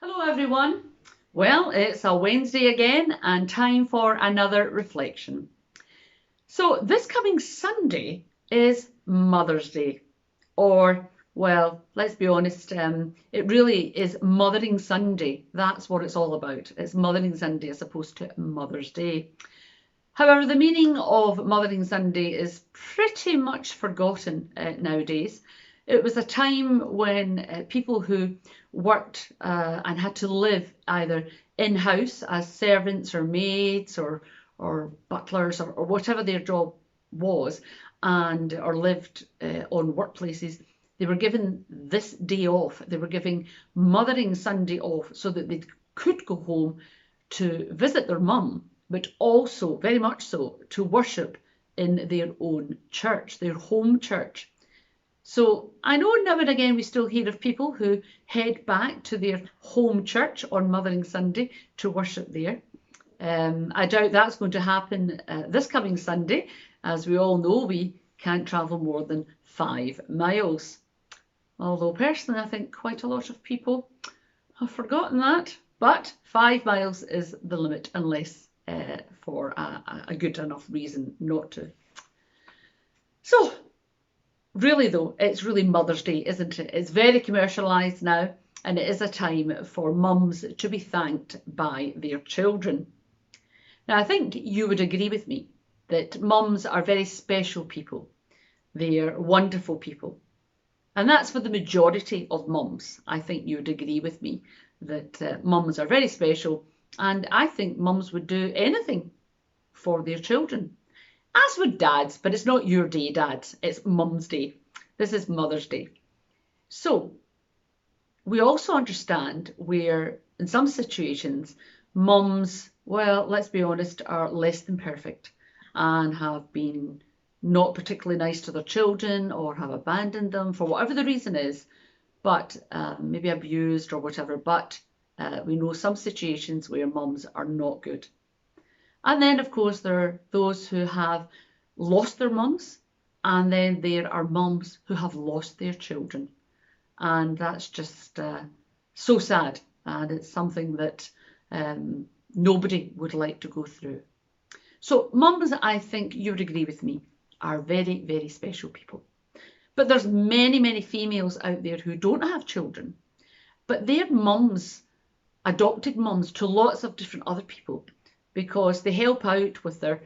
Hello everyone. Well, it's a Wednesday again and time for another reflection. So this coming Sunday is Mother's Day, or well, let's be honest, it really is Mothering Sunday. That's what it's all about. It's Mothering Sunday as opposed to Mother's Day. However, the meaning of Mothering Sunday is pretty much forgotten nowadays. It was a time when people who worked and had to live either in-house as servants or maids or butlers or whatever their job was, and or lived on workplaces, they were given this day off. They were giving Mothering Sunday off so that they could go home to visit their mum, but also, very much so, to worship in their own church, their home church. So I know now and again we still hear of people who head back to their home church on Mothering Sunday to worship there. I doubt that's going to happen this coming Sunday. As we all know, we can't travel more than 5 miles. Although personally, I think quite a lot of people have forgotten that. But 5 miles is the limit, unless for a good enough reason not to. So, really though, it's really Mother's Day, isn't it? It's very commercialised now, and it is a time for mums to be thanked by their children. Now, I think you would agree with me that mums are very special people. They're wonderful people. And that's for the majority of mums. I think you would agree with me that mums are very special, and I think mums would do anything for their children. As would dads, but it's not your day, dads. It's Mum's Day. This is Mother's Day. So we also understand where, in some situations, mums, well, let's be honest, are less than perfect and have been not particularly nice to their children or have abandoned them for whatever the reason is, but maybe abused or whatever. But we know some situations where mums are not good. And then, of course, there are those who have lost their mums, and then there are mums who have lost their children. And that's just so sad, and it's something that nobody would like to go through. So mums, I think you would agree with me, are very, very special people. But there's many, many females out there who don't have children, but they're mums, adopted mums to lots of different other people, because they help out with their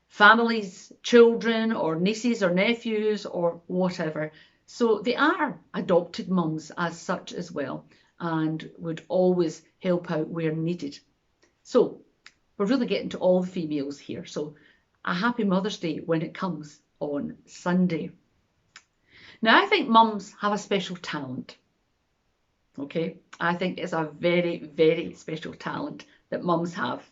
families, children, or nieces or nephews or whatever. So they are adopted mums as such as well, and would always help out where needed. So we're really getting to all the females here. So a happy Mother's Day when it comes on Sunday. Now, I think mums have a special talent. Okay, I think it's a very, very special talent that mums have.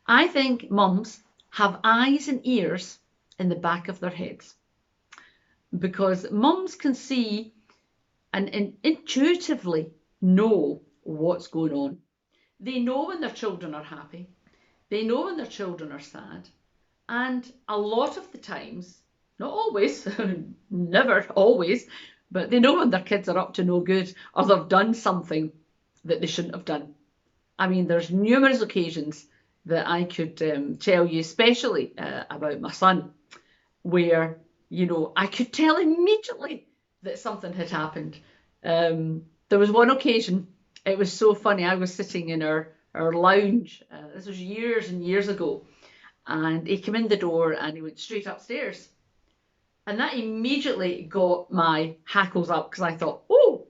I think mums have eyes and ears in the back of their heads, because mums can see and intuitively know what's going on. They know when their children are happy. They know when their children are sad. And a lot of the times, not always, never always, but they know when their kids are up to no good or they've done something that they shouldn't have done. I mean, there's numerous occasions that I could tell you, especially about my son, where, you know, I could tell immediately that something had happened. There was one occasion, it was so funny, I was sitting in our lounge, this was years and years ago, and he came in the door and he went straight upstairs. And that immediately got my hackles up, because I thought, oh,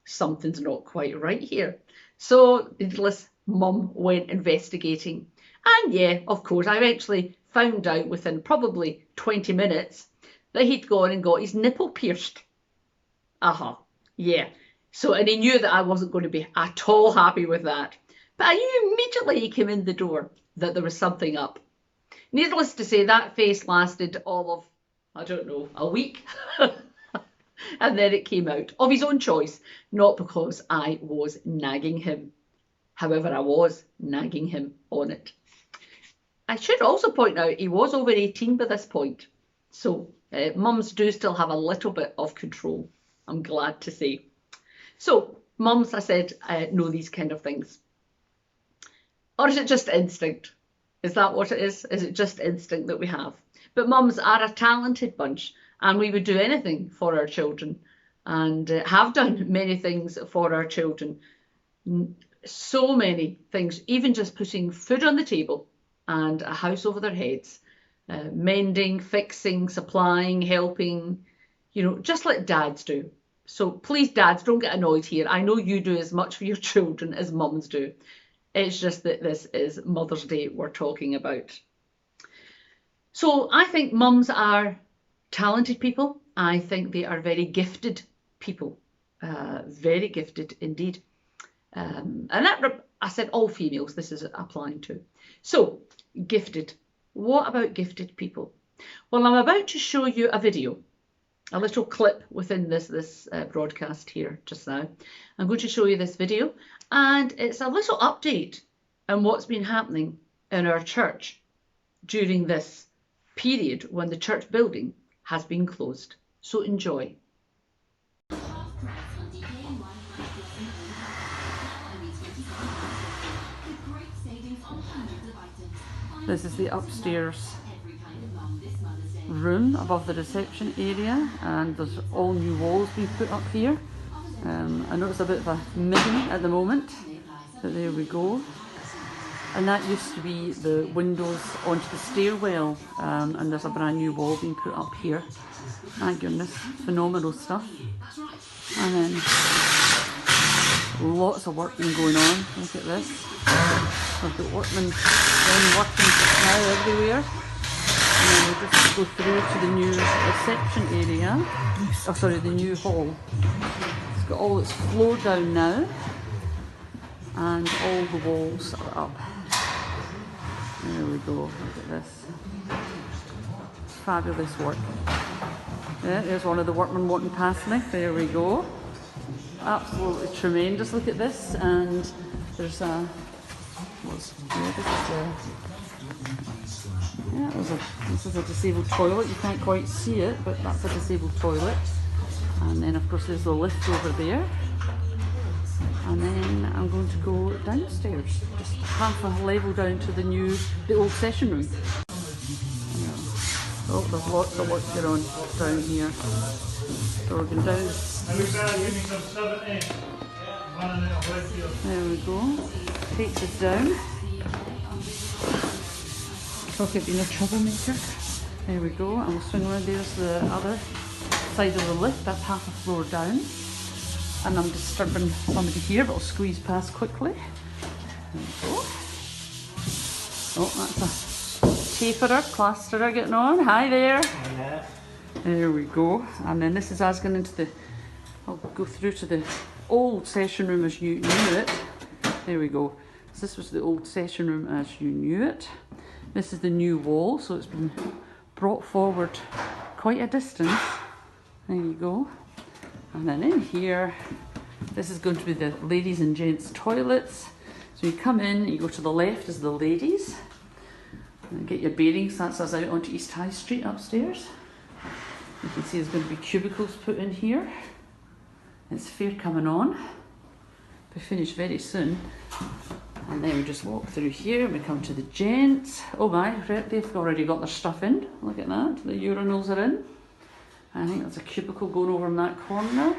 something's not quite right here. So needless, mum went investigating. And yeah, of course, I eventually found out within probably 20 minutes that he'd gone and got his nipple pierced. Yeah. So, and he knew that I wasn't going to be at all happy with that. But I knew immediately he came in the door that there was something up. Needless to say, that face lasted all of, I don't know, a week. And then it came out of his own choice, not because I was nagging him. However, I was nagging him on it. I should also point out he was over 18 by this point. So mums do still have a little bit of control, I'm glad to say. So mums, I said, know these kind of things. Or is it just instinct? Is that what it is? Is it just instinct that we have? But mums are a talented bunch, and we would do anything for our children, and have done many things for our children. So many things, even just putting food on the table and a house over their heads, mending, fixing, supplying, helping, you know, just like dads do. So please, dads, don't get annoyed here. I know you do as much for your children as mums do. It's just that this is Mother's Day we're talking about. So I think mums are talented people. I think they are very gifted people. Very gifted indeed. And that, I said all females this is applying to. So, gifted. What about gifted people? Well, I'm about to show you a video, a little clip within this broadcast here just now. I'm going to show you this video, and it's a little update on what's been happening in our church during this period when the church building has been closed. So enjoy. This is the upstairs room above the reception area, and there's all new walls being put up here. I know it's a bit of a mini at the moment, but there we go. And that used to be the windows onto the stairwell, and there's a brand new wall being put up here. My goodness, phenomenal stuff. And then lots of work been going on. Look at this. We've got workmen working now everywhere. And then we'll just go through to the new reception area. Oh, sorry, the new hall. It's got all its floor down now, and all the walls are up. There we go, look at this. Fabulous work. Yeah, there's one of the workmen walking past me. There we go. Absolutely tremendous. Look at this, and there's a this is a disabled toilet. You can't quite see it, but that's a disabled toilet. And then of course there's the lift over there. And then I'm going to go downstairs, just half a level down to the old session room. Oh, there's lots of work going on down here. So we're going down. There we go. Takes us down. Talk about being a troublemaker. There we go. And we'll swing around. There's the other side of the lift. That's half a floor down. And I'm disturbing somebody here, but I'll squeeze past quickly. There we go. Oh, that's a taperer, plasterer getting on. Hi there. Hi. There we go. And then this is us going into the, I'll go through to the old session room as you knew it. There we go. So this was the old session room as you knew it. This is the new wall, so it's been brought forward quite a distance. There you go. And then in here, this is going to be the ladies and gents toilets. So you come in, you go to the left is the ladies. And get your bearings, that's us out onto East High Street upstairs. You can see there's going to be cubicles put in here. It's fair coming on. We'll finish very soon. And then we just walk through here and we come to the gents. Oh my, they've already got their stuff in. Look at that, the urinals are in. I think there's a cubicle going over in that corner.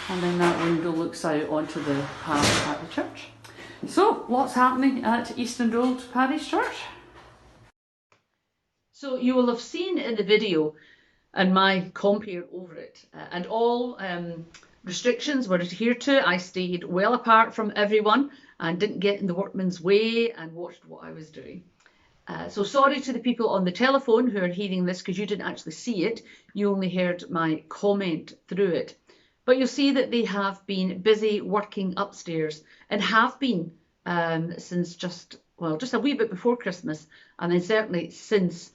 And then that window looks out onto the path at the church. So, what's happening at Easton Road Parish Church? So you will have seen in the video and my compare over it, and all restrictions were adhered to. I stayed well apart from everyone and didn't get in the workman's way and watched what I was doing. So sorry to the people on the telephone who are hearing this, because you didn't actually see it. You only heard my comment through it. But you'll see that they have been busy working upstairs, and have been since just a wee bit before Christmas, and then certainly since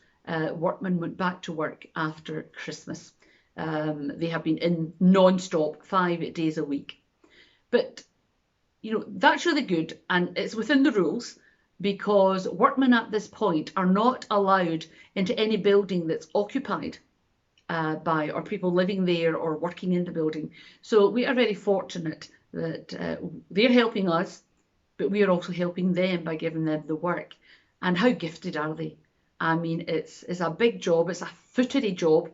workmen went back to work after Christmas. They have been in non-stop 5 days a week. But, you know, that's really good, and it's within the rules, because workmen at this point are not allowed into any building that's occupied by, or people living there or working in the building. So we are very fortunate that they're helping us, but we are also helping them by giving them the work. And how gifted are they? I mean, it's a big job. It's a footery job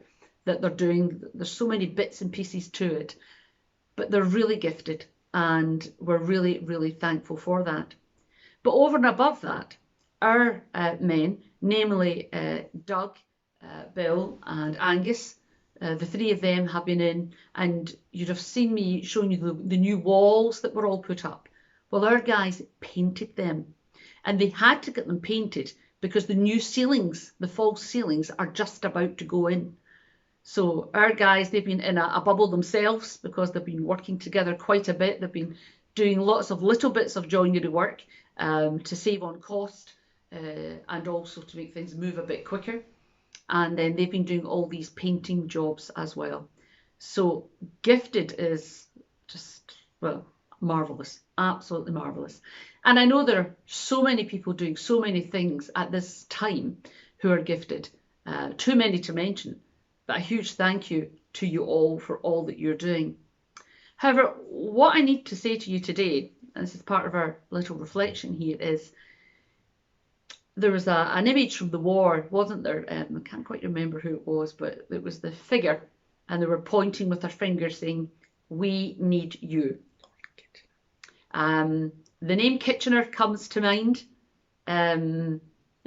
that they're doing. There's so many bits and pieces to it, but they're really gifted, and we're really, really thankful for that. But over and above that, our men, namely Doug, Bill, and Angus, the three of them have been in, and you'd have seen me showing you the new walls that were all put up. Well, our guys painted them, and they had to get them painted because the new ceilings, the false ceilings, are just about to go in. So our guys, they've been in a bubble themselves because they've been working together quite a bit. They've been doing lots of little bits of joinery work to save on cost and also to make things move a bit quicker. And then they've been doing all these painting jobs as well. So gifted is just, well, marvellous, absolutely marvellous. And I know there are so many people doing so many things at this time who are gifted, too many to mention, but a huge thank you to you all for all that you're doing. However, what I need to say to you today, and this is part of our little reflection here, is there was an image from the war, wasn't there? I can't quite remember who it was, but it was the figure, and they were pointing with their fingers saying, "We need you." The name Kitchener comes to mind. In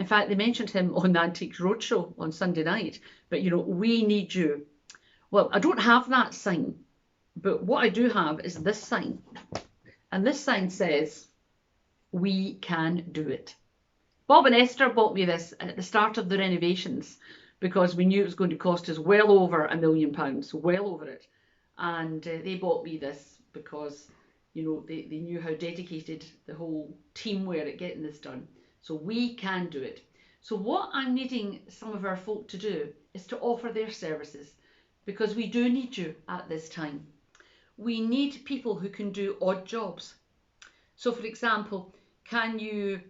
fact, they mentioned him on the Antiques Roadshow on Sunday night. But, you know, we need you. Well, I don't have that sign, but what I do have is this sign. And this sign says, "We can do it." Bob and Esther bought me this at the start of the renovations because we knew it was going to cost us well over £1 million, well over it. And they bought me this because, you know, they knew how dedicated the whole team were at getting this done. So we can do it. So what I'm needing some of our folk to do is to offer their services, because we do need you at this time. We need people who can do odd jobs. So for example, can you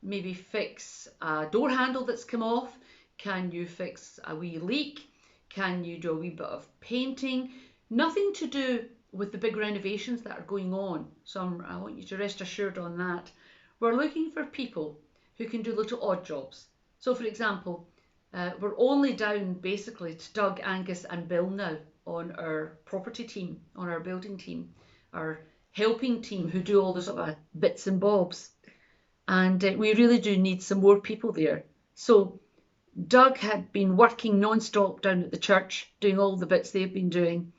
maybe fix a door handle that's come off? Can you fix a wee leak? Can you do a wee bit of painting? Nothing to do with the big renovations that are going on. So I want you to rest assured on that. We're looking for people who can do little odd jobs. So for example, we're only down basically to Doug, Angus and Bill now on our property team, on our building team, our helping team who do all the sort of bits and bobs. And we really do need some more people there. So Doug had been working non-stop down at the church, doing all the bits they've been doing,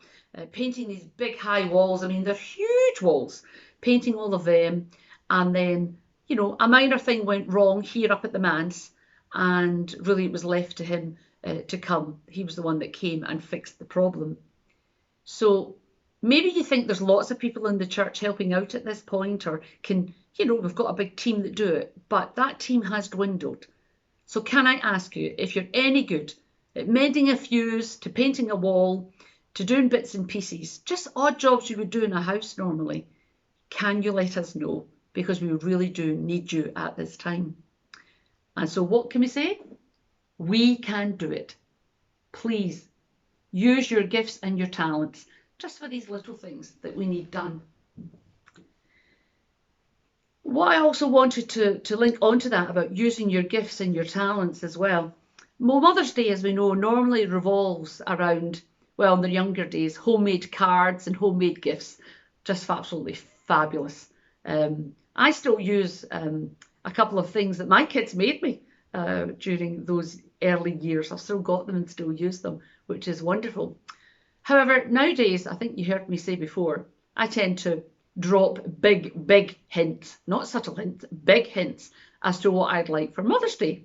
painting these big high walls. I mean, they're huge walls, painting all of them. And then, you know, a minor thing went wrong here up at the manse, and really it was left to him to come. He was the one that came and fixed the problem. So maybe you think there's lots of people in the church helping out at this point, or can, you know, we've got a big team that do it, but that team has dwindled. So can I ask you, if you're any good at mending a fuse, to painting a wall, to doing bits and pieces, just odd jobs you would do in a house normally, can you let us know? Because we really do need you at this time. And so what can we say? We can do it. Please use your gifts and your talents just for these little things that we need done. What I also wanted to link onto that about using your gifts and your talents as well. Well, Mother's Day, as we know, normally revolves around, well, in their younger days, homemade cards and homemade gifts. Just absolutely fabulous. I still use a couple of things that my kids made me during those early years. I've still got them and still use them, which is wonderful. However, nowadays, I think you heard me say before, I tend to drop big hints, not subtle hints, big hints as to what I'd like for Mother's Day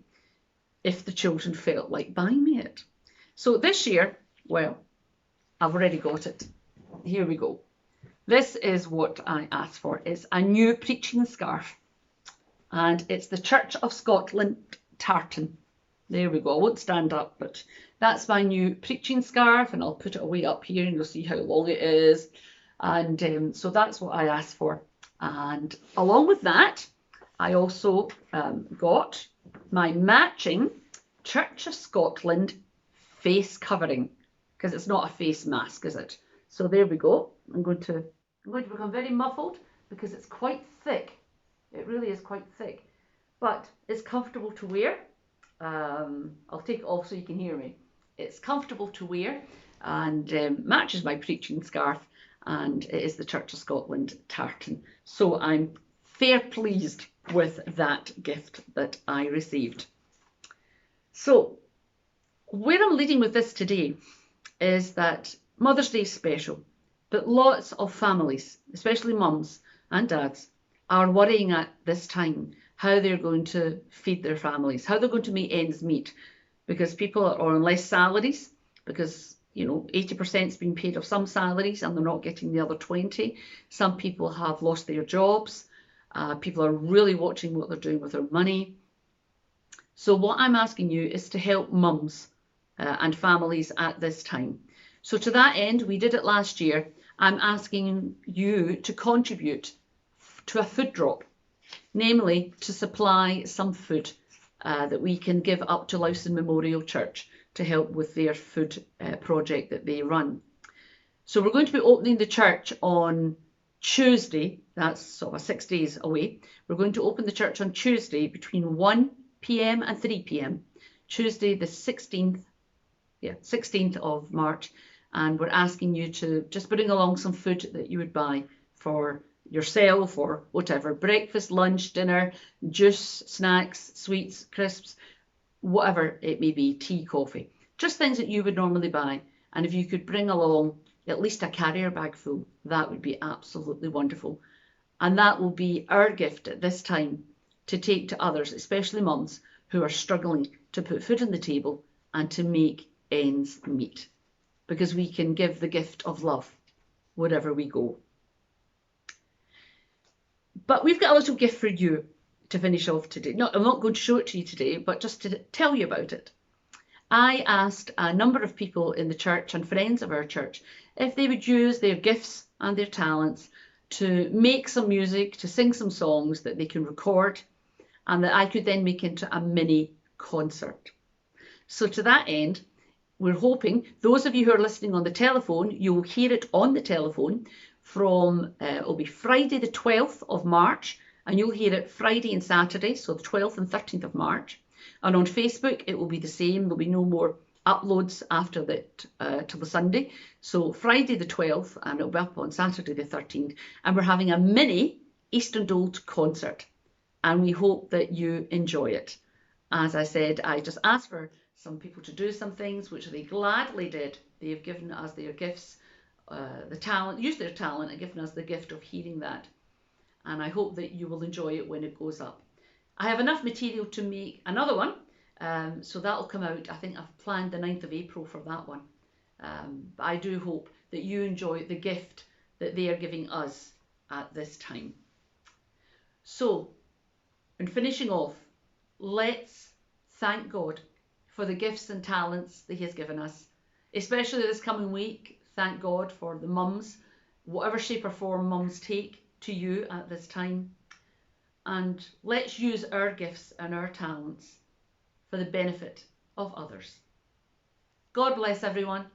if the children felt like buying me it. So this year, well, I've already got it. Here we go. This is what I asked for. It's a new preaching scarf, and it's the Church of Scotland tartan. There we go. I won't stand up, but that's my new preaching scarf, and I'll put it away up here and you'll see how long it is. And so that's what I asked for. And along with that, I also got my matching Church of Scotland face covering, because it's not a face mask, is it? So there we go. I'm going to I'm going to become very muffled because it's quite thick. It really is quite thick, but it's comfortable to wear. I'll take it off so you can hear me. It's comfortable to wear and matches my preaching scarf, and it is the Church of Scotland tartan. So I'm fair pleased with that gift that I received. So where I'm leading with this today is that Mother's Day is special, but lots of families, especially mums and dads, are worrying at this time how they're going to feed their families, how they're going to make ends meet, because people are on less salaries, because 80% is being paid of some salaries and they're not getting the other 20. Some people have lost their jobs. People are really watching what they're doing with their money. So what I'm asking you is to help mums and families at this time. So to that end, we did it last year. I'm asking you to contribute to a food drop, namely to supply some food that we can give up to Lowson Memorial Church to help with their food project that they run. So we're going to be opening the church on Tuesday. That's sort of 6 days away. We're going to open the church on Tuesday between 1 p.m. and 3 p.m. Tuesday the 16th of March, and we're asking you to just bring along some food that you would buy for yourself or whatever, breakfast, lunch, dinner, juice, snacks, sweets, crisps, whatever it may be, tea, coffee, just things that you would normally buy. And if you could bring along at least a carrier bag full, that would be absolutely wonderful. And that will be our gift at this time to take to others, especially mums who are struggling to put food on the table and to make ends meet, because we can give the gift of love wherever we go. But we've got a little gift for you to finish off today. No, I'm not going to show it to you today, but just to tell you about it. I asked a number of people in the church and friends of our church if they would use their gifts and their talents to make some music, to sing some songs that they can record and that I could then make into a mini concert. So to that end, we're hoping those of you who are listening on the telephone, you will hear it on the telephone from, it'll be Friday the 12th of March, and you'll hear it Friday and Saturday, so the 12th and 13th of March. And on Facebook, it will be the same. There'll be no more uploads after that till the Sunday. So Friday the 12th, and it'll be up on Saturday the 13th. And we're having a mini Eastern Dold concert, and we hope that you enjoy it. As I said, I just asked for some people to do some things, which they gladly did. They have given us their gifts, the talent, used their talent and given us the gift of hearing that. And I hope that you will enjoy it when it goes up. I have enough material to make another one, so that'll come out. I think I've planned the 9th of April for that one. But I do hope that you enjoy the gift that they are giving us at this time. So, in finishing off, let's thank God for the gifts and talents that He has given us, especially this coming week. Thank God for the mums, whatever shape or form mums take to you at this time. And let's use our gifts and our talents for the benefit of others. God bless everyone,